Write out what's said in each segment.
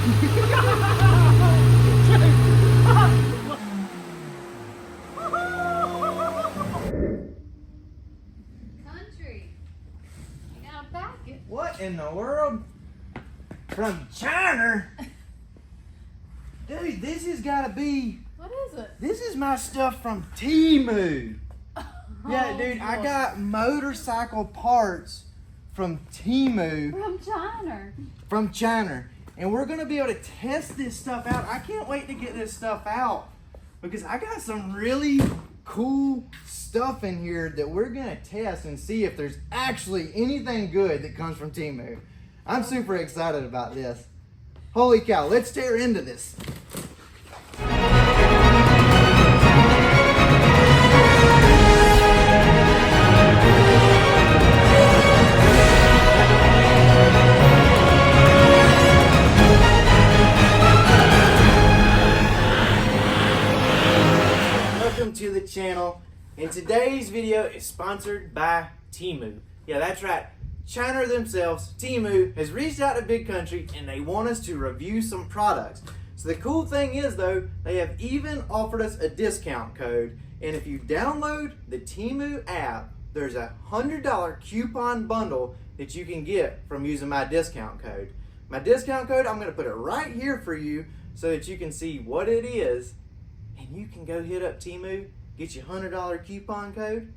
Country. You gotta back it. What in the world? From China? Dude, this has got to be... What is it? This is my stuff from Temu. Yeah, dude, boy. I got motorcycle parts from Temu. From China. And we're going to be able to test this stuff out. I can't wait to get this stuff out because I got some really cool stuff in here that we're going to test and see if there's actually anything good that comes from Temu. I'm super excited about this. Holy cow, let's tear into this. Welcome to the channel, and today's video is sponsored by Temu. Yeah, that's right. China themselves, Temu, has reached out to Big Country and they want us to review some products. So the cool thing is though, they have even offered us a discount code, and if you download the Temu app, there's a $100 coupon bundle that you can get from using my discount code. My discount code, I'm gonna put it right here for you so that you can see what it is, and you can go hit up Temu, get your $100 coupon code,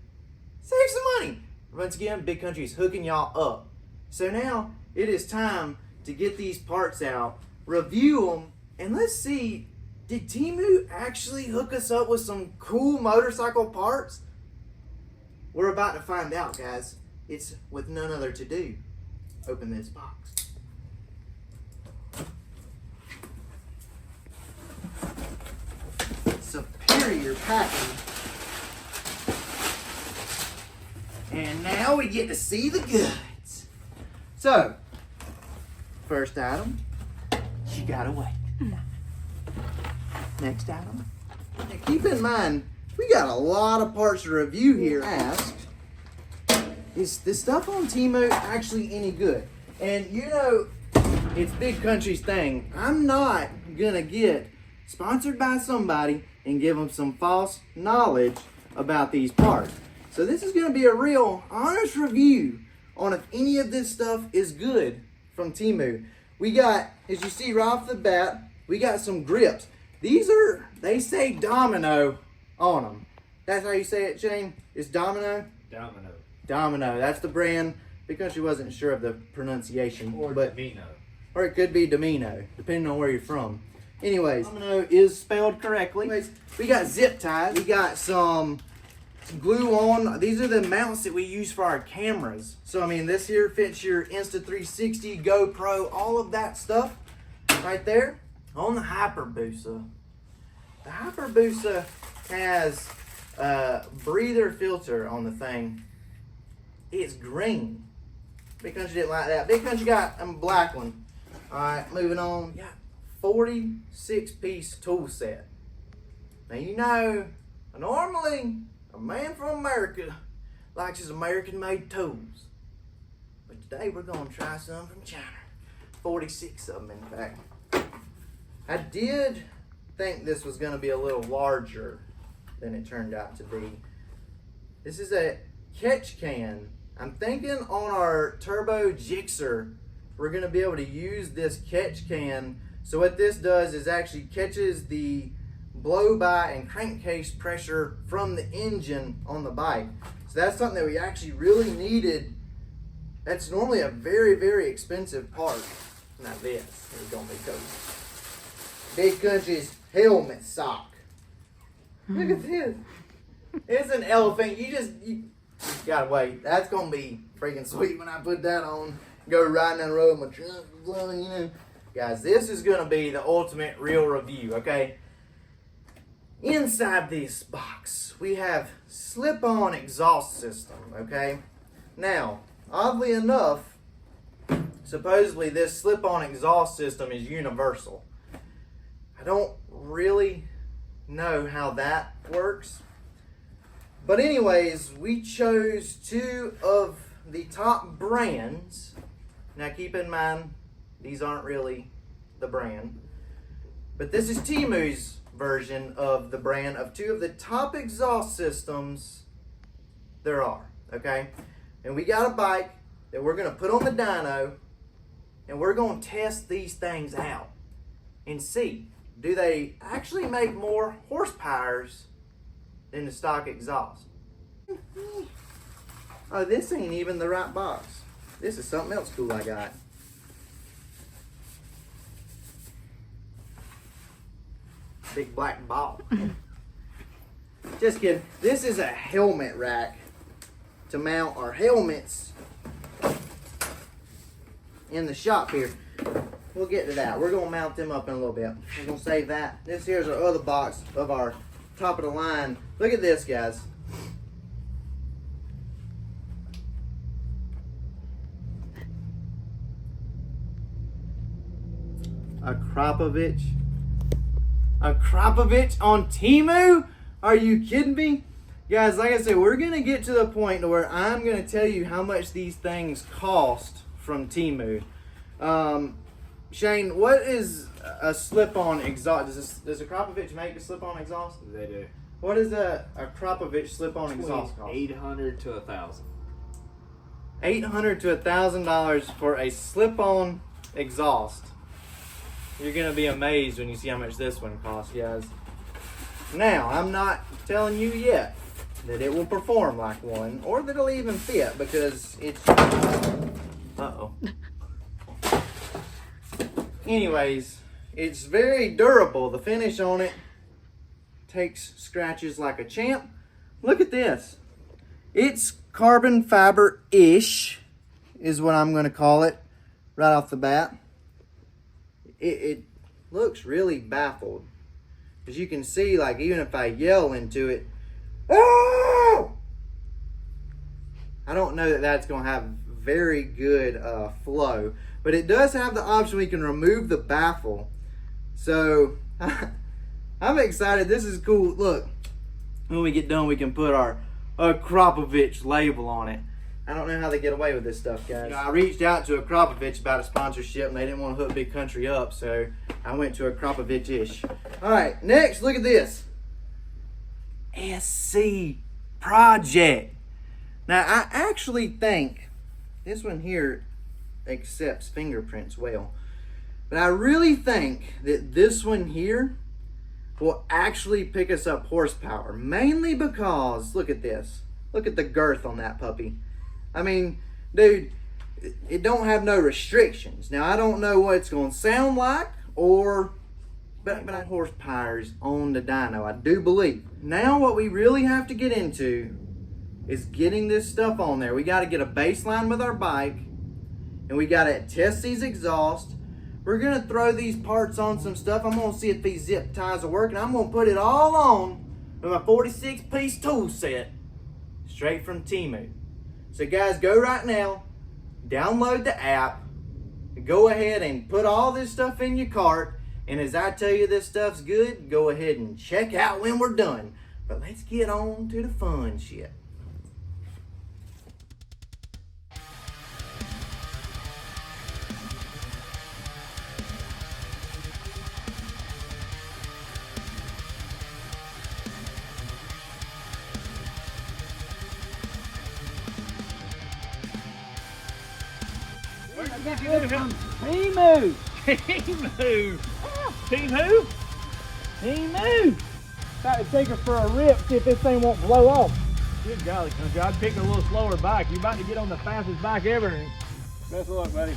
save some money. Once again, Big Country is hooking y'all up. So now it is time to get these parts out, review them, and let's see, did Temu actually hook us up with some cool motorcycle parts? We're about to find out, guys. It's with none other to do. Open this box. Superior packing. And now we get to see the goods. So, first item, you gotta wait. Next item. Now keep in mind, we got a lot of parts to review here. Asked, is this stuff on Temu actually any good? And you know, it's Big Country's thing. I'm not gonna get sponsored by somebody and give them some false knowledge about these parts. So this is going to be a real honest review on if any of this stuff is good from Temu. We got, as you see right off the bat, we got some grips. These are, they say Domino on them. That's how you say it, Shane? It's Domino? Domino. Domino, that's the brand, because she wasn't sure of the pronunciation. Or but, Domino. Or it could be Domino, depending on where you're from. Anyways, Domino is spelled correctly. Anyways, we got zip ties. We got some glue on. These are the mounts that we use for our cameras. So I mean, this here fits your Insta360, GoPro, all of that stuff right there. On the Hyperbusa, the Hyperbusa has a breather filter on the thing. It's green. Big Country didn't like that. Big Country got a black one. All right, moving on. Got 46-piece tool set. Now you know, normally a man from America likes his American-made tools. But today we're going to try some from China. 46 of them, in fact. I did think this was going to be a little larger than it turned out to be. This is a catch can. I'm thinking on our Turbo Gixxer, we're going to be able to use this catch can. So what this does is actually catches the blow-by and crankcase pressure from the engine on the bike. So that's something that we actually really needed. That's normally a very, very expensive part. Now this is going to be cool. Big Country's helmet sock. Look at this. It's an elephant. You gotta wait. That's going to be freaking sweet when I put that on. Go riding down the road with my truck blowing, you know. Guys, this is going to be the ultimate real review, okay? Inside this box, we have slip-on exhaust system, okay? Now, oddly enough, supposedly this slip-on exhaust system is universal. I don't really know how that works. But anyways, we chose two of the top brands. Now keep in mind, these aren't really the brand. But this is Temu's version of the brand of two of the top exhaust systems there are, okay? And we got a bike that we're gonna put on the dyno, and we're gonna test these things out and see, do they actually make more horsepower than the stock exhaust? Oh, this ain't even the right box. This is something else cool I got. Big black ball. Just kidding. This is a helmet rack to mount our helmets in the shop here. We'll get to that. We're going to mount them up in a little bit. We're going to save that. This here's our other box of our top of the line. Look at this, guys. Akrapovic. Akrapovic on Teemu? Are you kidding me? Guys, like I said, we're going to get to the point where I'm going to tell you how much these things cost from Teemu. Shane, what is a slip-on exhaust? Does Akrapovic make a slip-on exhaust? They do. What is a Akrapovic slip-on exhaust cost? $800 to $1,000. $800 to $1,000 for a slip-on exhaust. You're going to be amazed when you see how much this one costs, guys. Now, I'm not telling you yet that it will perform like one, or that it'll even fit, because it's... Uh-oh. Anyways, it's very durable. The finish on it takes scratches like a champ. Look at this. It's carbon fiber-ish, is what I'm going to call it, right off the bat. It looks really baffled. As you can see, like, even if I yell into it, oh! I don't know that that's going to have very good flow. But it does have the option we can remove the baffle. So, I'm excited. This is cool. Look, when we get done, we can put our Akrapovic label on it. I don't know how they get away with this stuff, guys. You know, I reached out to Akrapovic about a sponsorship, and they didn't want to hook Big Country up, so I went to Akrapovic-ish. All right, next, look at this. SC Project. Now, I actually think this one here accepts fingerprints well. But I really think that this one here will actually pick us up horsepower. Mainly because, look at this. Look at the girth on that puppy. I mean, dude, it don't have no restrictions. Now, I don't know what it's going to sound like, but horsepower's on the dyno, I do believe. Now, what we really have to get into is getting this stuff on there. We got to get a baseline with our bike, and we got to test these exhausts. We're going to throw these parts on some stuff. I'm going to see if these zip ties are working. I'm going to put it all on with my 46-piece tool set straight from Teemu. So guys, go right now, download the app, go ahead and put all this stuff in your cart, and as I tell you this stuff's good, go ahead and check out when we're done. But let's get on to the fun shit. Teemu! Teemu! Teemu! Teemu! Got to take her for a rip, see if this thing won't blow off. Good golly, Country. I'd pick a little slower bike. You're about to get on the fastest bike ever. Best of luck, buddy.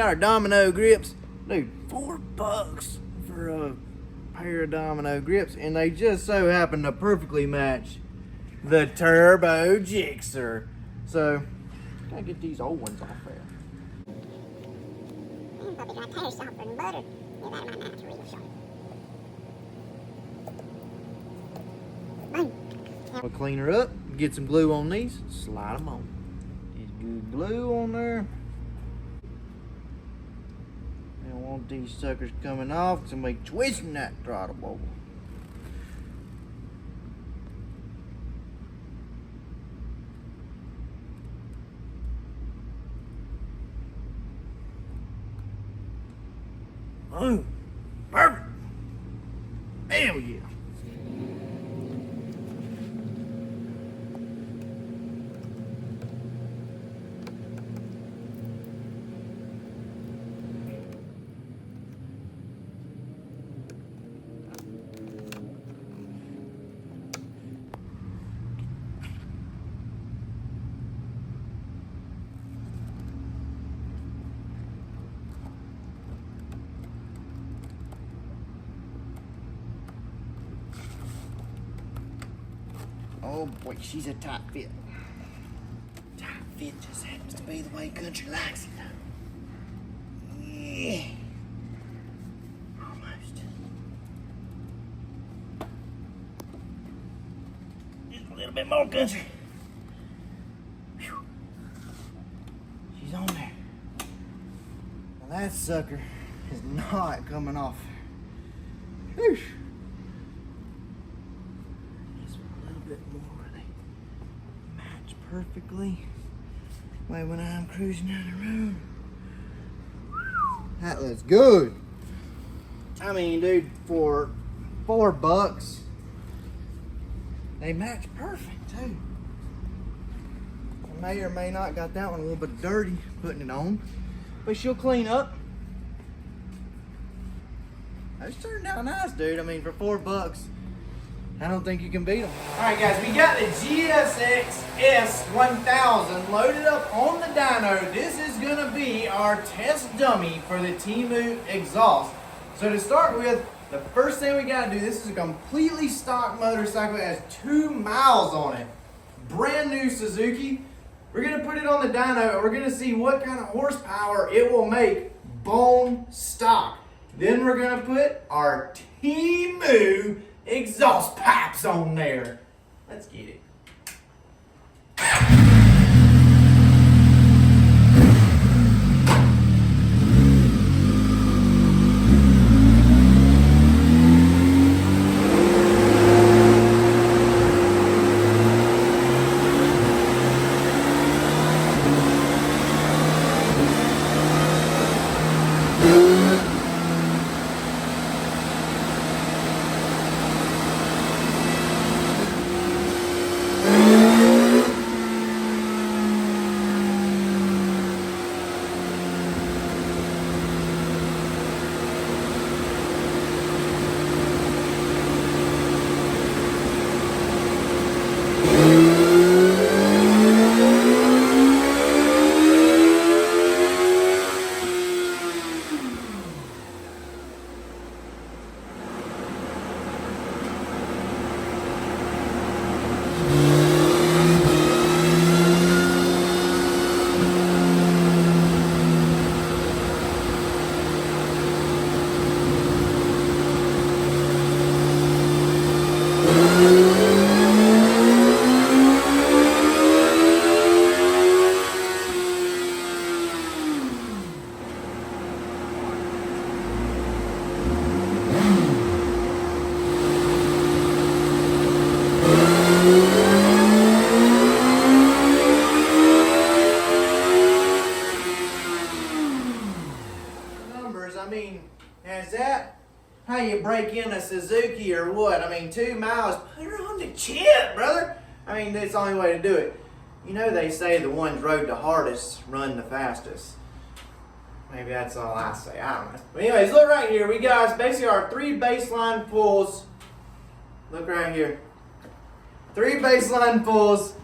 got our Domino grips. Dude, $4 for a pair of Domino grips, and they just so happen to perfectly match the turbo jigsaw. So, gotta get these old ones off there. Probably got tires softer than butter. Yeah, that might not real sharp. Bang. We'll clean her up, get some glue on these, slide them on. Get good glue on there. Don't want these suckers coming off, somebody twisting that throttle bolt. Oh, perfect. Hell yeah. Oh boy, she's a tight fit. Tight fit just happens to be the way Kountry likes it. Yeah. Almost. Just a little bit more, Kountry. Whew. She's on there. Now that sucker is not coming off. Whew. Bit more where they match perfectly. Way when I'm cruising down the road. That looks good. I mean, dude, for $4, they match perfect too. I may or may not got that one a little bit dirty putting it on, but she'll clean up. Those turned out nice, dude. I mean, for $4. I don't think you can beat them. All right, guys, we got the GSX-s 1000 loaded up on the dyno. This is gonna be our test dummy for the Teemu exhaust. So to start with, the first thing we gotta do, this is a completely stock motorcycle. It has 2 miles on it. Brand new Suzuki. We're gonna put it on the dyno and we're gonna see what kind of horsepower it will make bone stock. Then we're gonna put our Teemu exhaust pipes on there. Let's get it. I mean, is that how you break in a Suzuki or what? I mean, 2 miles, put her on the chip, brother. I mean, that's the only way to do it. You know they say the ones rode the hardest run the fastest. Maybe that's all I say, I don't know. But anyways, look right here. We got basically our 3 baseline pulls. Look right here. 3 baseline pulls.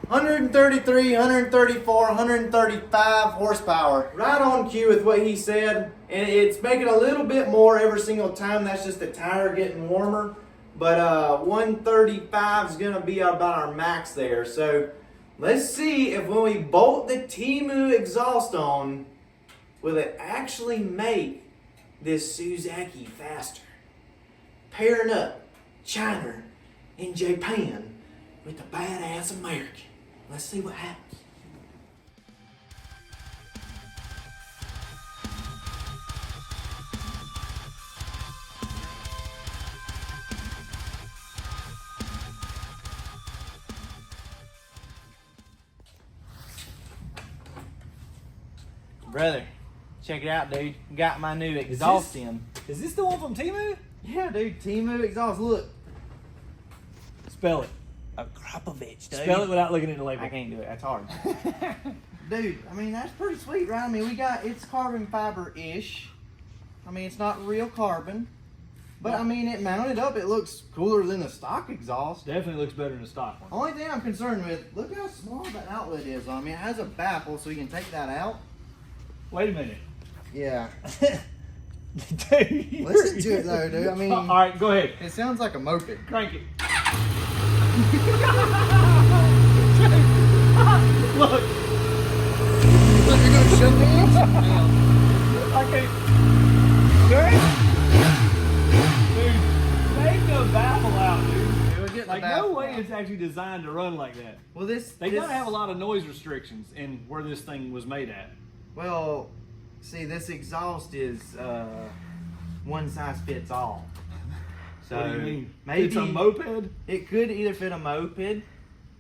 133, 134, 135 horsepower. Right on cue with what he said. And it's making a little bit more every single time. That's just the tire getting warmer. But 135 is going to be about our max there. So let's see if when we bolt the Teemu exhaust on, will it actually make this Suzuki faster? Pairing up China and Japan with the badass American. Let's see what happens. Brother, check it out, dude. Got my new exhaust in. Is this the one from Teemu? Yeah, dude. Teemu exhaust. Look. Spell it. Akrapovic, dude. Spell it without looking at the label. I can't do it. That's hard. Dude, I mean, that's pretty sweet, right? I mean, it's carbon fiber-ish. I mean, it's not real carbon. But, I mean, it mounted up. It looks cooler than the stock exhaust. Definitely looks better than the stock one. Only thing I'm concerned with, look how small that outlet is. I mean, it has a baffle, so you can take that out. Wait a minute. Yeah. Dude, Listen to it, though, dude. I mean... All right, go ahead. It sounds like a moped. Crank it. Look. Look, you're going to shut the engine down. I can't. Dude, take the baffle out, dude. Like, no way it's actually designed to run like that. Well, They gotta have a lot of noise restrictions in where this thing was made at. Well, see, this exhaust is one size fits all. So What do you mean? maybe It's a moped? It could either fit a moped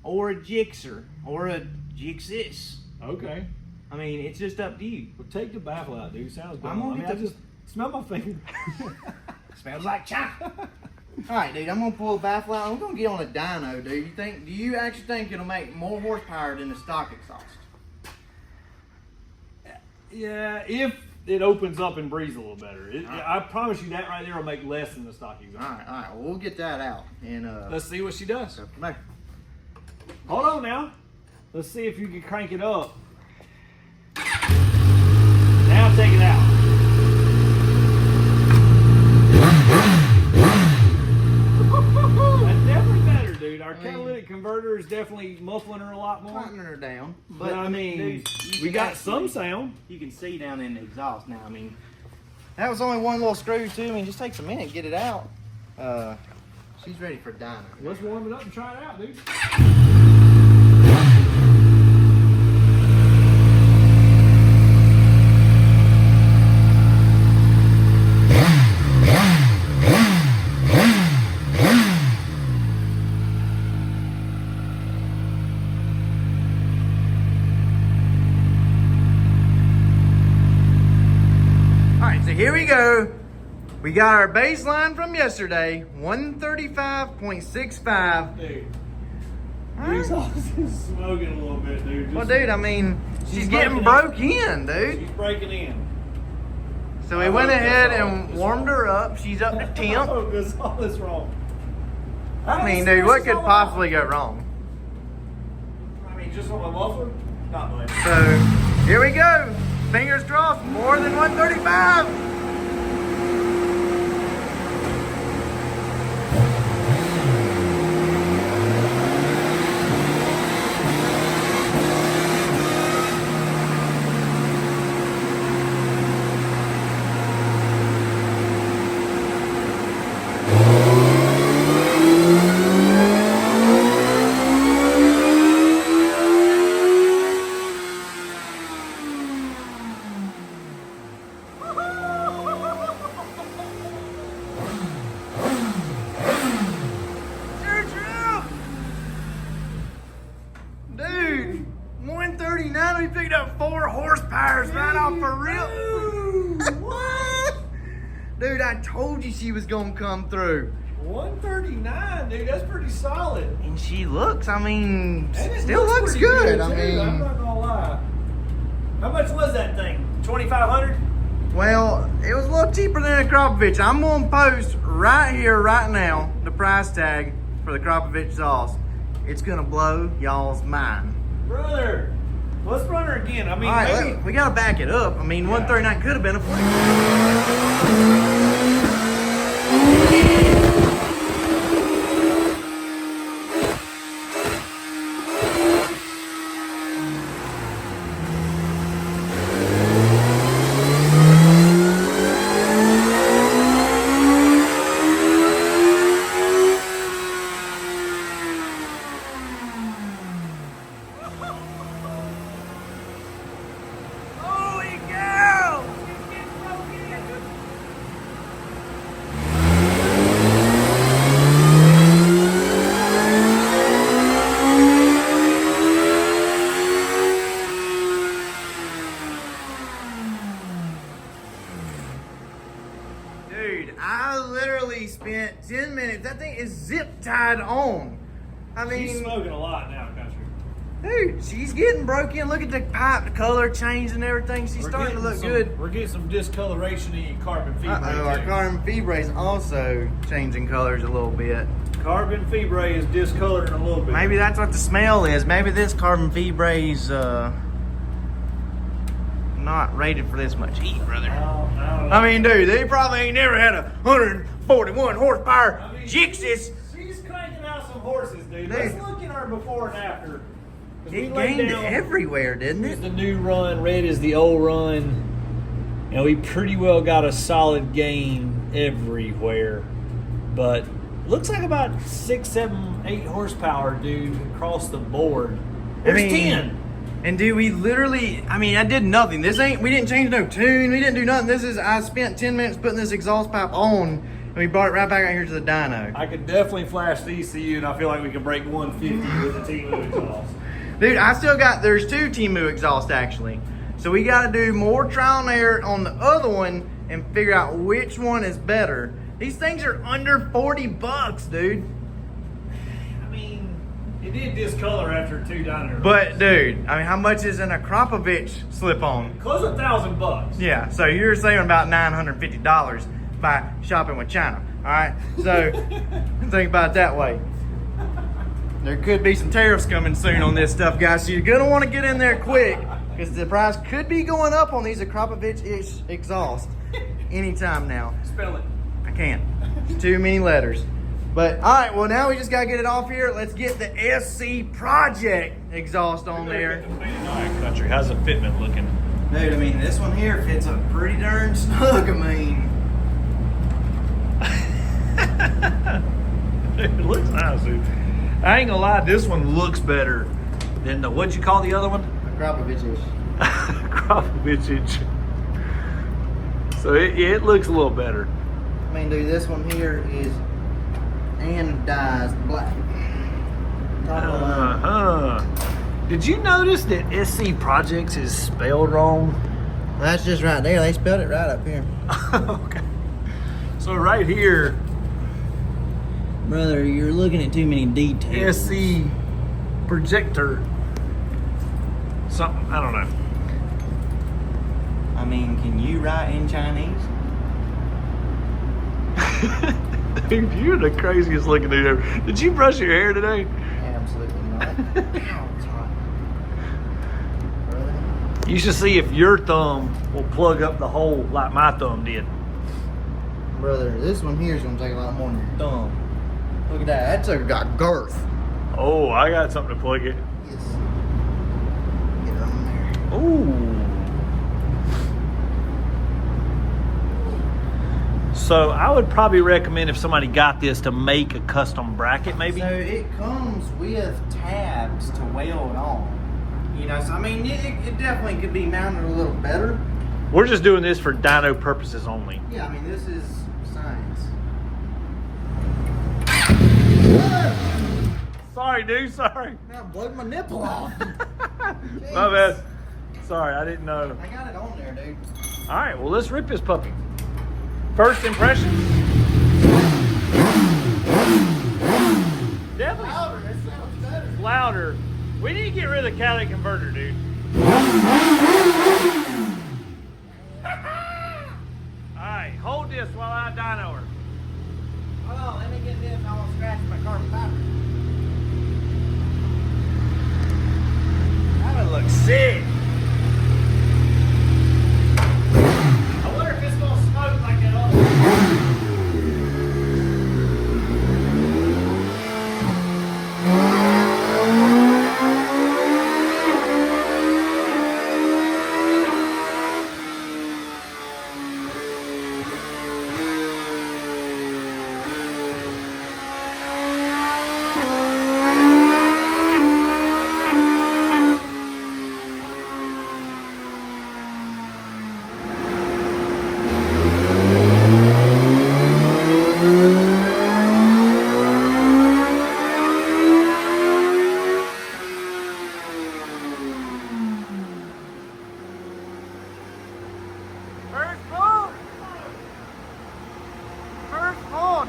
or a Gixxer or a GSX-s. Okay. I mean, it's just up to you. Well, take the baffle out, dude. Sounds good. I'm gonna get I the- just smell my finger. Smells like China. All right, dude. I'm gonna pull the baffle out. I'm gonna get on a dyno, dude. Do you actually think it'll make more horsepower than the stock exhaust? Yeah, if it opens up and breathes a little better. I promise you that right there will make less than the stock exhaust. All right. Well, we'll get that out and Let's see what she does. go from there. Hold on now. Let's see if you can crank it up. Now take it out. That's definitely better, dude. Our catalytic converter is definitely muffling her a lot more. Flattening her down, But I mean, dude, we got some sound. You can see down in the exhaust now. I mean, that was only one little screw too. I mean, it just takes a minute to get it out. She's ready for dyno. Let's warm it up and try it out, dude. Here we go. We got our baseline from yesterday, 135.65. Dude. The exhaust is smoking a little bit, dude. Well, dude, I mean, she's getting broke in, dude. She's breaking in. So we went ahead and warmed her up. She's up to temp. Oh, that's all that's wrong. I mean, dude, what could possibly go wrong? I mean, just on my muffler? Not much. So, here we go. Fingers crossed, more than 135. Dude, 139, we picked up 4 horsepower right off for real. What? Dude, I told you she was gonna come through. 139, dude, that's pretty solid. And she looks, I mean, And it still looks pretty good. I too, mean, I'm not gonna lie. How much was that thing? 2,500? well, it was a little cheaper than a Akrapovic. I'm gonna post right here, right now, the price tag for the Akrapovic sauce. it's gonna blow y'all's mind. Brother, let's run her again. I mean, All right, maybe. we gotta back it up. I mean, 139 could have been a 40. Dude, I literally spent 10 minutes. That thing is zip tied on. I mean, She's smoking a lot now, Country. dude, she's getting broken. Look at the pipe, the color changed and everything. She's starting to look good. We're getting some discoloration in carbon fibre. Our carbon fibre is also changing colors a little bit. Carbon fibre is discoloring a little bit. Maybe that's what the smell is. Maybe this carbon fibre is not rated for this much heat, brother. I mean, dude, they probably ain't never had a 141 horsepower GSX-s. She's cranking out some horses, dude. Let's look at her before and after. It gained everywhere, didn't Here's it? the new run. Red is the old run. You know, we pretty well got a solid gain everywhere. But looks like about 6, 7, 8 horsepower, dude, across the board. There's 10. And dude, we literally, I mean, I did nothing. We didn't change no tune. We didn't do nothing. I spent 10 minutes putting this exhaust pipe on, and we brought it right back out here to the dyno. I could definitely flash the ECU, and I feel like we can break 150 with the Teemu exhaust. Dude, there's 2 Teemu exhausts actually. So we got to do more trial and error on the other one and figure out which one is better. These things are under $40, dude. I mean, it did discolor after 2 dyno. But dude, I mean, how much is an Akrapovic slip-on? Close to $1,000. Yeah, so you're saving about $950 by shopping with China. All right, so think about it that way. There could be some tariffs coming soon on this stuff, guys. So you're gonna want to get in there quick because the price could be going up on these Akrapovic-ish exhaust anytime now. Spell it. I can't. It's too many letters. But all right, well now we just gotta get it off here. Let's get the SC Project exhaust on there. All right, Country. How's the fitment looking? Dude, I mean, this one here fits up pretty darn snug. I mean, It looks nice, dude. I ain't gonna lie, this one looks better than the, what'd you call the other one? Akrapovic-ish. Akrapovic. So it looks a little better. I mean, dude, this one here is anodized black. Top of the line. Did you notice that SC Projects is spelled wrong? That's just right there. They spelled it right up here. Okay. So right here, Brother, you're looking at too many details. SC Projector. Something, I don't know. I mean, can you write in Chinese? Dude, you're the craziest looking dude ever. Did you brush your hair today? Absolutely not. Ow, it's hot. Brother. You should see if your thumb will plug up the hole like my thumb did. Brother, this one here is going to take a lot more than your thumb. Look at that. That sucker got girth. Oh, I got something to plug it. Yes. Get it on there. Ooh. So I would probably recommend if somebody got this to make a custom bracket maybe. So it comes with tabs to weld on. You know, so I mean, it definitely could be mounted a little better. We're just doing this for dyno purposes only. Yeah, I mean, this is science. Sorry, dude, sorry. Now blowed my nipple off. My bad. Sorry, I didn't know. I got it on there, dude. All right, well, let's rip this puppy. First impression. Definitely Louder, it sounds better. louder. We need to get rid of the catalytic converter, dude. Alright, hold this while I dyno her. Hold on, let me get this. I want to scratch my carbon fiber. sick. I wonder if it's gonna smoke like that other.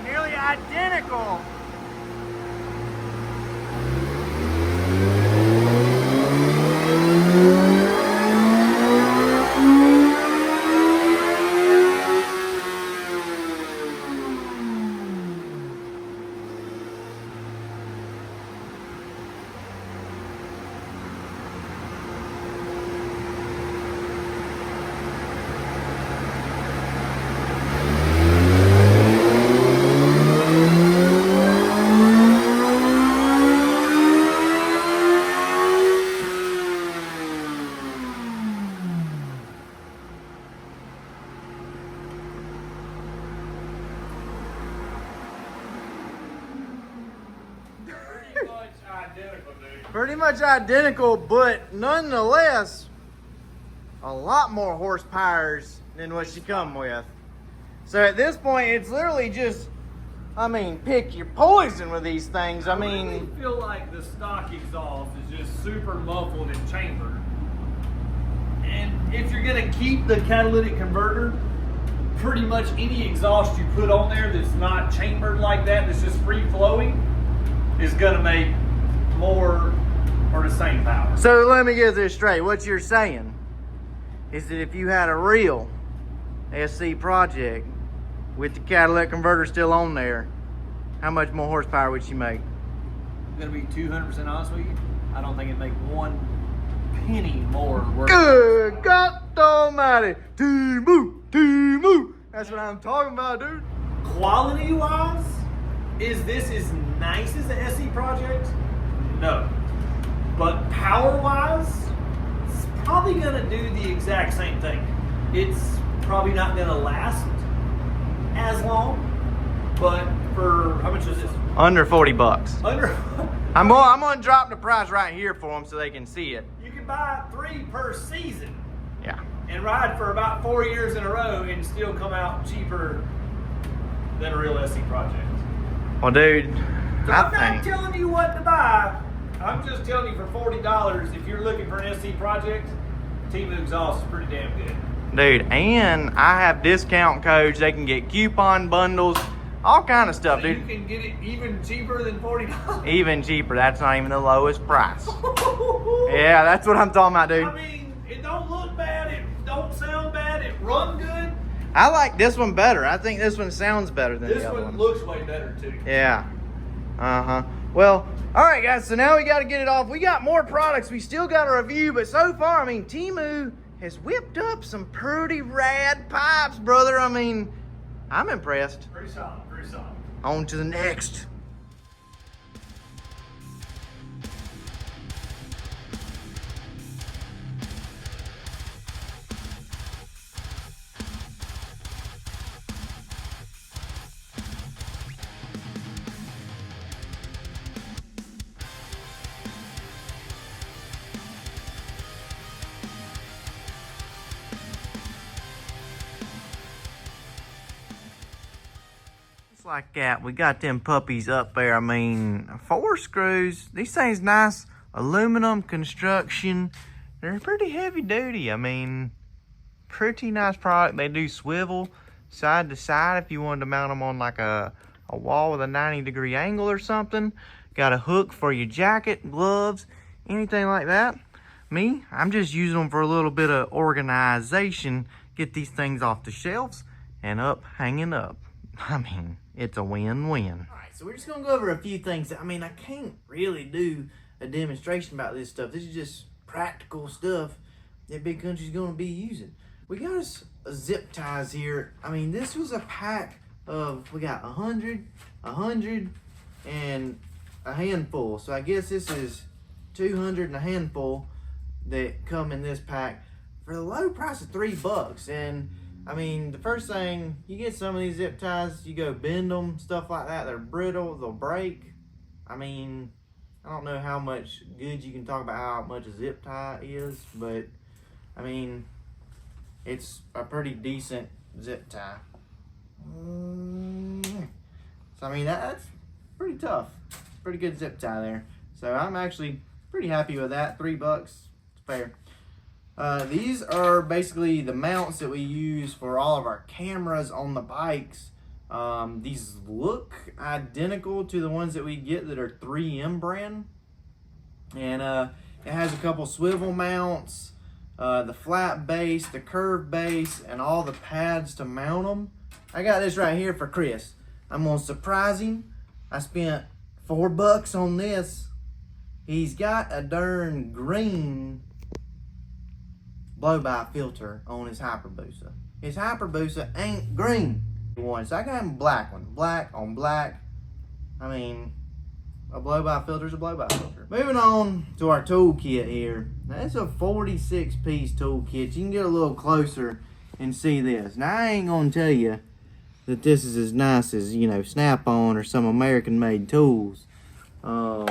Nearly identical. Pretty much identical, but nonetheless, a lot more horsepower than what she come with. So at this point, it's literally just, I mean, pick your poison with these things. I mean, really feel like the stock exhaust is just super muffled and chambered. And if you're gonna keep the catalytic converter, pretty much any exhaust you put on there that's not chambered like that, that's just free flowing, is gonna make more or the same power. So let me get this straight. What you're saying is that if you had a real SC project with the catalytic converter still on there, how much more horsepower would she make? I'm gonna be 200% honest with you. I don't think it'd make one penny more worth. Good God Almighty, Teemu, Teemu. That's what I'm talking about, dude. Quality wise, is this as nice as the SC project? No. But power wise, it's probably gonna do the exact same thing. It's probably not gonna last as long, but for how much is this? Under 40 bucks. Under. I'm gonna drop the price right here for them so they can see it. You can buy 3 per season. Yeah. And ride for about 4 years in a row and still come out cheaper than a real SC project. Well, dude, So I'm not telling you what to buy. I'm just telling you for $40, if you're looking for an SC project, Teemu exhaust is pretty damn good. Dude, and I have discount codes. They can get coupon bundles, all kind of stuff, So dude. you can get it even cheaper than $40. Even cheaper. That's not even the lowest price. Yeah, that's what I'm talking about, dude. I mean, it don't look bad. It don't sound bad. It run good. I like this one better. I think this one sounds better than This the other one one. looks way better too. Yeah. Well, all right, guys. So now we got to get it off. We got more products. We still got to review, but so far, I mean, Teemu has whipped up some pretty rad pipes, brother. I mean, I'm impressed. Pretty solid. Pretty solid. On to the next. Like that, we got them puppies up there. I mean, 4 screws. These things nice aluminum construction. They're pretty heavy duty. I mean, pretty nice product. They do swivel side to side if you wanted to mount them on like a wall with a 90-degree angle or something. Got a hook for your jacket, gloves, anything like that. Me, I'm just using them for a little bit of organization. Get these things off the shelves and up, hanging up. I mean, it's a win-win. All right, so we're just gonna go over a few things. I mean, I can't really do a demonstration about this stuff. This is just practical stuff that Big Country's gonna be using. We got us zip ties here. I mean, this was a pack of, we got 100, 100, and a handful. So I guess this is 200 and a handful that come in this pack for the low price of $3. And I mean, the first thing, you get some of these zip ties, you go bend them, stuff like that. They're brittle, they'll break. I mean, I don't know how much good you can talk about how much a zip tie is, but I mean, it's a pretty decent zip tie. So I mean, that's pretty tough. Pretty good zip tie there. So I'm actually pretty happy with that. $3, it's fair. These are basically the mounts that we use for all of our cameras on the bikes. These look identical to the ones that we get that are 3M brand. And it has a couple swivel mounts, the flat base, the curved base, and all the pads to mount them. I got this right here for Chris. I'm gonna surprise him. I spent $4 on this. He's got a darn green blow-by filter on his Hyperbusa. His Hyperbusa ain't green. So I got him black one. Black on black. I mean, a blow-by filter is a blow-by filter. Moving on to our toolkit here. Now, it's a 46-piece toolkit. You can get a little closer and see this. Now, I ain't gonna tell you that this is as nice as, you know, Snap-on or some American-made tools. So,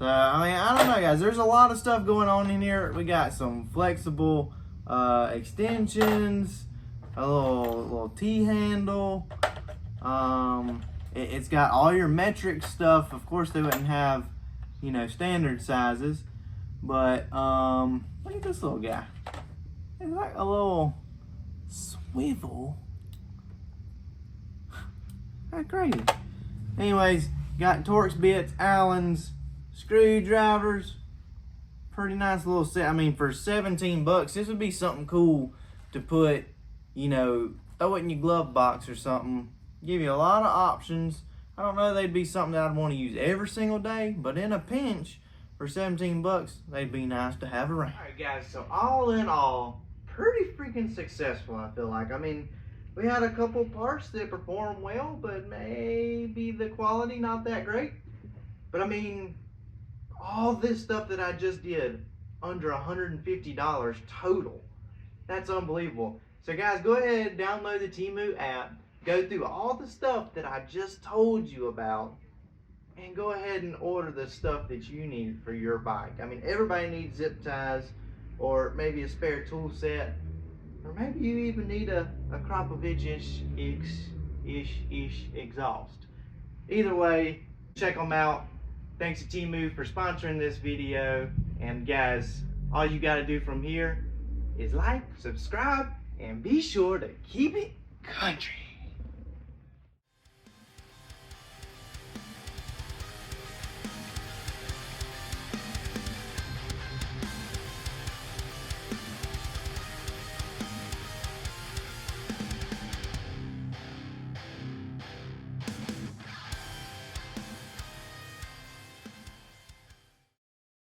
I mean, I don't know, guys. There's a lot of stuff going on in here. We got some flexible extensions, a little T-handle. It's got all your metric stuff. Of course, they wouldn't have, you know, standard sizes. But, look at this little guy. It's like a little swivel. That's crazy. Anyways, got Torx bits, Allens, screwdrivers. Pretty nice little set. I mean, for $17, this would be something cool to put, you know, throw it in your glove box or something. Give you a lot of options. I don't know, they'd be something that I'd want to use every single day, but in a pinch, for $17, they'd be nice to have around. Alright guys, so all in all, pretty freaking successful, I feel like. I mean, we had a couple parts that performed well, but maybe the quality not that great. But I mean, all this stuff that I just did, under $150 total. That's unbelievable. So guys, go ahead, download the Temu app, go through all the stuff that I just told you about, and go ahead and order the stuff that you need for your bike. I mean, everybody needs zip ties, or maybe a spare tool set, or maybe you even need a Akrapovic-ish exhaust. Either way, check them out. Thanks to Teemu for sponsoring this video. And guys, all you gotta do from here is like, subscribe, and be sure to keep it country.